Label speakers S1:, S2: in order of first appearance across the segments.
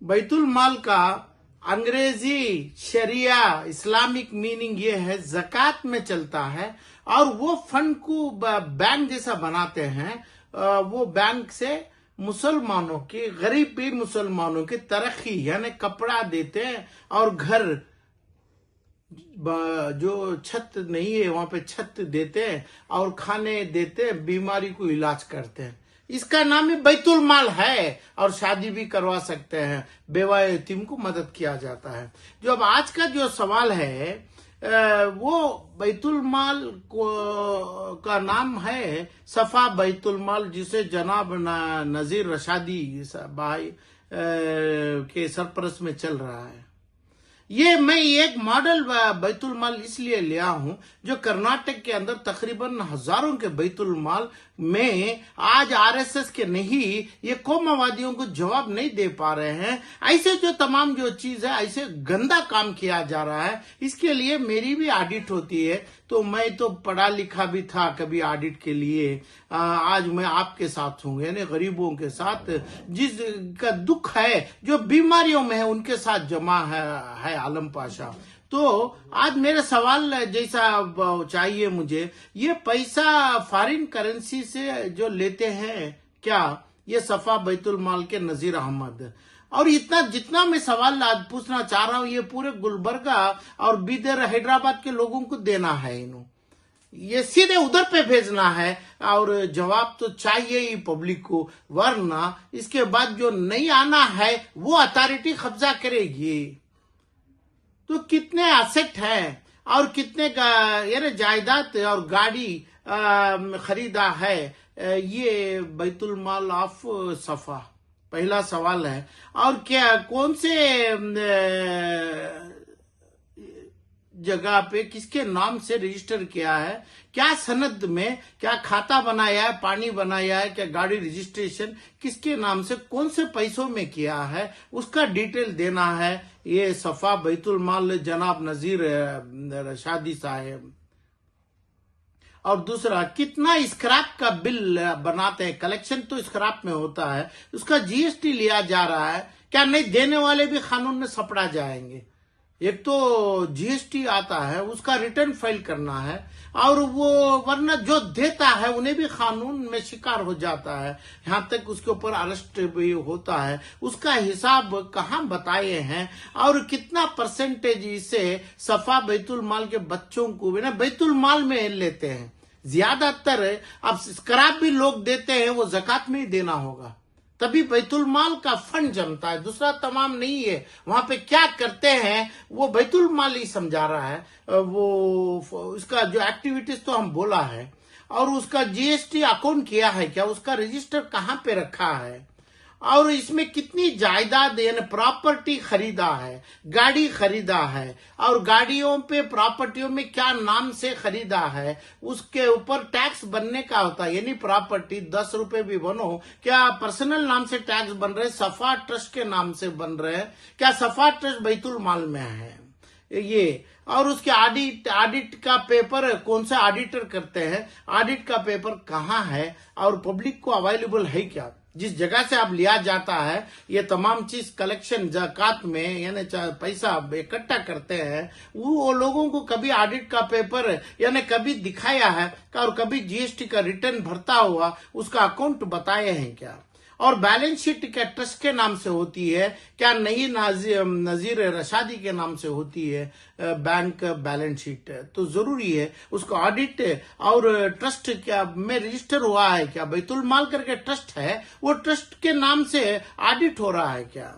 S1: बैतुल माल का अंग्रेजी शरिया Islamic meaning ये है, ज़कात में चलता है और वो फंड को बैंक जैसा बनाते हैं। वो बैंक से मुसलमानों की, गरीब भी मुसलमानों की तरक्की, यानी कपड़ा देते हैं और घर जो छत नहीं है वहां पे छत देते हैं और खाने देते हैं, बीमारी को इलाज करते हैं। इसका नाम ही बैतुल माल है और शादी भी करवा सकते हैं, बेवा यतीम को मदद किया जाता है। जो अब आज का जो सवाल है वो बैतुल माल का नाम है सफा बैतुल माल, जिसे जनाब नजीर रशादी भाई के सरपरस्त में चल रहा है। ये मैं एक मॉडल बैतुल माल इसलिए लिया हूं जो कर्नाटक के अंदर तकरीबन हजारों के बैतुल माल में आज आरएसएस के नहीं, ये कौमवादियों को जवाब नहीं दे पा रहे हैं। ऐसे जो तमाम जो चीज है, ऐसे गंदा काम किया जा रहा है। इसके लिए मेरी भी ऑडिट होती है, तो मैं तो पढ़ा लिखा भी था कभी ऑडिट के लिए। आज मैं आपके साथ हूँ, यानी गरीबों के साथ, जिसका दुख है, जो बीमारियों में है, उनके साथ जमा है आलम पाशा। तो आज मेरा सवाल जैसा चाहिए मुझे, ये पैसा फॉरेन करेंसी से जो लेते हैं क्या ये सफा बैतुल माल के नजीर अहमद? और इतना जितना मैं सवाल आज पूछना चाह रहा हूं, ये पूरे गुलबर्गा और बीदर हैदराबाद के लोगों को देना है, इन्हों ये सीधे उधर पे भेजना है और जवाब तो चाहिए ही पब्लिक को, वरना इसके बाद जो नहीं आना है वो अथॉरिटी कब्जा करेगी। तो कितने एसेट हैं और कितने यानी जायदाद और गाड़ी खरीदा है ये बैतुल माल ऑफ सफा? पहला सवाल है। और क्या कौन से जगह पे किसके नाम से रजिस्टर किया है, क्या सनद में, क्या खाता बनाया है, पानी बनाया है, क्या गाड़ी रजिस्ट्रेशन किसके नाम से, कौन से पैसों में किया है, उसका डिटेल देना है ये सफा बैतुल माल जनाब नजीर रशादी साहब। और दूसरा, कितना स्क्रैप का बिल बनाते हैं, कलेक्शन तो स्क्रैप में होता है, उसका जीएसटी लिया जा रहा है क्या? नहीं देने वाले भी कानून में सपड़ा जाएंगे। एक तो जीएसटी आता है, उसका रिटर्न फाइल करना है, और वो वरना जो देता है उन्हें भी कानून में शिकार हो जाता है, यहां तक उसके ऊपर अरेस्ट भी होता है। उसका हिसाब कहाँ बताए हैं और कितना परसेंटेज इसे सफा बैतुल माल के बच्चों को भी ना बैतुल माल में लेते हैं। ज्यादातर अब स्क्रैप भी लोग देते हैं, वो ज़कात में ही देना होगा, तभी बैतुल माल का फंड जमता है, दूसरा तमाम नहीं है। वहां पे क्या करते हैं वो बैतुल माल ही समझा रहा है। वो उसका जो एक्टिविटीज तो हम बोला है, और उसका जीएसटी अकाउंट किया है क्या, उसका रजिस्टर कहाँ पे रखा है, और इसमें कितनी जायदाद यानी प्रॉपर्टी खरीदा है, गाड़ी खरीदा है, और गाड़ियों पे प्रॉपर्टियों में क्या नाम से खरीदा है, उसके ऊपर टैक्स बनने का होता है। यानी प्रॉपर्टी 10 रुपए भी बनो, क्या पर्सनल नाम से टैक्स बन रहे, सफा ट्रस्ट के नाम से बन रहे हैं क्या, सफा ट्रस्ट बैतुल माल में है ये। और उसके ऑडिट का पेपर कौन सा ऑडिटर करते हैं, ऑडिट का पेपर कहाँ है और पब्लिक को अवेलेबल है क्या? जिस जगह से आप लिया जाता है ये तमाम चीज कलेक्शन ज़कात में यानी पैसा इकट्ठा करते हैं, वो लोगों को कभी ऑडिट का पेपर यानी कभी दिखाया है और कभी जीएसटी का रिटर्न भरता हुआ उसका अकाउंट बताए हैं क्या? और बैलेंस शीट क्या ट्रस्ट के नाम से होती है क्या, नहीं नजीर रशादी के नाम से होती है बैंक बैलेंस शीट? तो जरूरी है उसको ऑडिट। और ट्रस्ट क्या में रजिस्टर हुआ है क्या, बैतुल माल करके ट्रस्ट है, वो ट्रस्ट के नाम से ऑडिट हो रहा है क्या?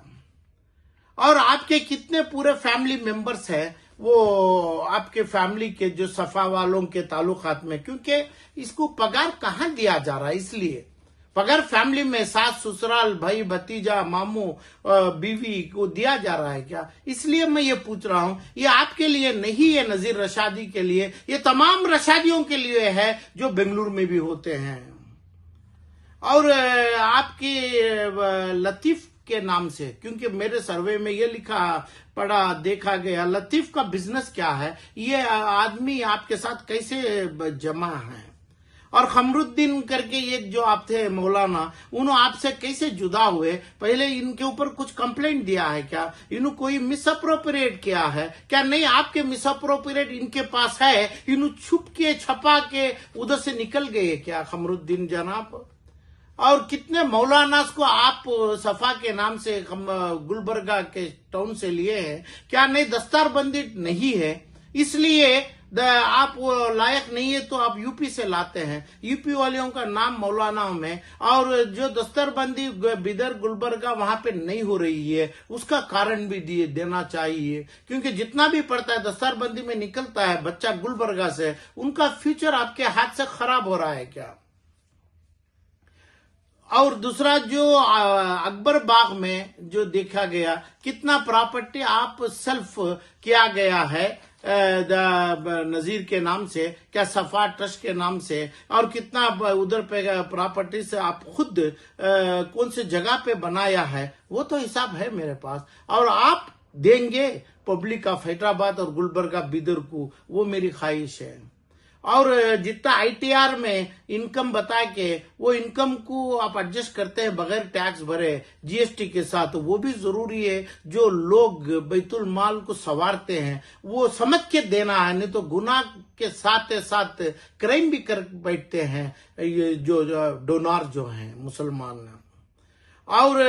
S1: और आपके कितने पूरे फैमिली मेंबर्स है, वो आपके फैमिली के जो सफा वालों के ताल्लुकात में, क्योंकि इसको पगार कहाँ दिया जा रहा है, इसलिए पगार फैमिली में सास ससुराल भाई भतीजा मामू बीवी को दिया जा रहा है क्या? इसलिए मैं ये पूछ रहा हूं, ये आपके लिए नहीं है नजीर रशादी के लिए, ये तमाम रशादियों के लिए है जो बेंगलुरु में भी होते हैं। और आपकी लतीफ के नाम से, क्योंकि मेरे सर्वे में ये लिखा पढ़ा देखा गया, लतीफ का बिजनेस क्या है, ये आदमी आपके साथ कैसे जमा है? और खमरुद्दीन करके एक जो आप थे मौलाना, उन्होंने आपसे कैसे जुदा हुए? पहले इनके ऊपर कुछ कंप्लेंट दिया है क्या? इन्होंने कोई मिस अप्रोप्रिएट किया है क्या? नहीं, आपके मिस अप्रोप्रिएट इनके पास है, इन्होंने छुप के छपा के उधर से निकल गए क्या खमरुद्दीन जनाब? और कितने मौलानास को आप सफा के नाम से गुलबर्गा के टाउन से लिए हैं? क्या नहीं दस्तारबंदी नहीं है इसलिए आप वो लायक नहीं है तो आप यूपी से लाते हैं? यूपी वालियों का नाम मौलाना में, और जो दस्तरबंदी बिदर गुलबर्गा वहां पे नहीं हो रही है उसका कारण भी देना चाहिए, क्योंकि जितना भी पड़ता है दस्तरबंदी में निकलता है बच्चा गुलबर्गा से, उनका फ्यूचर आपके हाथ से खराब हो रहा है क्या? और दूसरा जो अकबर बाग में जो देखा गया, कितना प्रॉपर्टी आप सेल्फ किया गया है नजीर के नाम से, क्या सफा ट्रस्ट के नाम से, और कितना उधर पे प्रॉपर्टी से आप खुद कौन से जगह पे बनाया है, वो तो हिसाब है मेरे पास। और आप देंगे पब्लिक ऑफ हैदराबाद और गुलबर्गा बिदर को, वो मेरी ख्वाहिश है। और जितना आईटीआर में इनकम बता के वो इनकम को आप एडजस्ट करते हैं बगैर टैक्स भरे जीएसटी के साथ, तो वो भी जरूरी है। जो लोग बैतुल माल को संवारते हैं वो समझ के देना है, नहीं तो गुनाह के साथ साथ क्राइम भी कर बैठते हैं ये जो डोनार जो हैं मुसलमान। और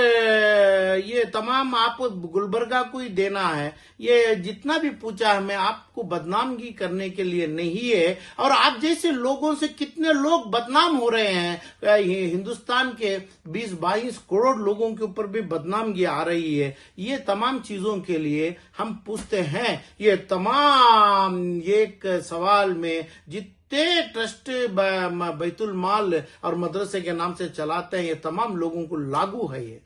S1: ये तमाम आप गुलबर्गा को ही देना है। ये जितना भी पूछा है मैं आपको बदनामगी करने के लिए नहीं है, और आप जैसे लोगों से कितने लोग बदनाम हो रहे हैं, हिंदुस्तान के 20-22 करोड़ लोगों के ऊपर भी बदनामगी आ रही है। ये तमाम चीजों के लिए हम पूछते हैं, ये तमाम एक सवाल में जितने ट्रस्ट बैतुल माल और मदरसे के नाम से चलाते हैं, ये तमाम लोगों को लागू है ये।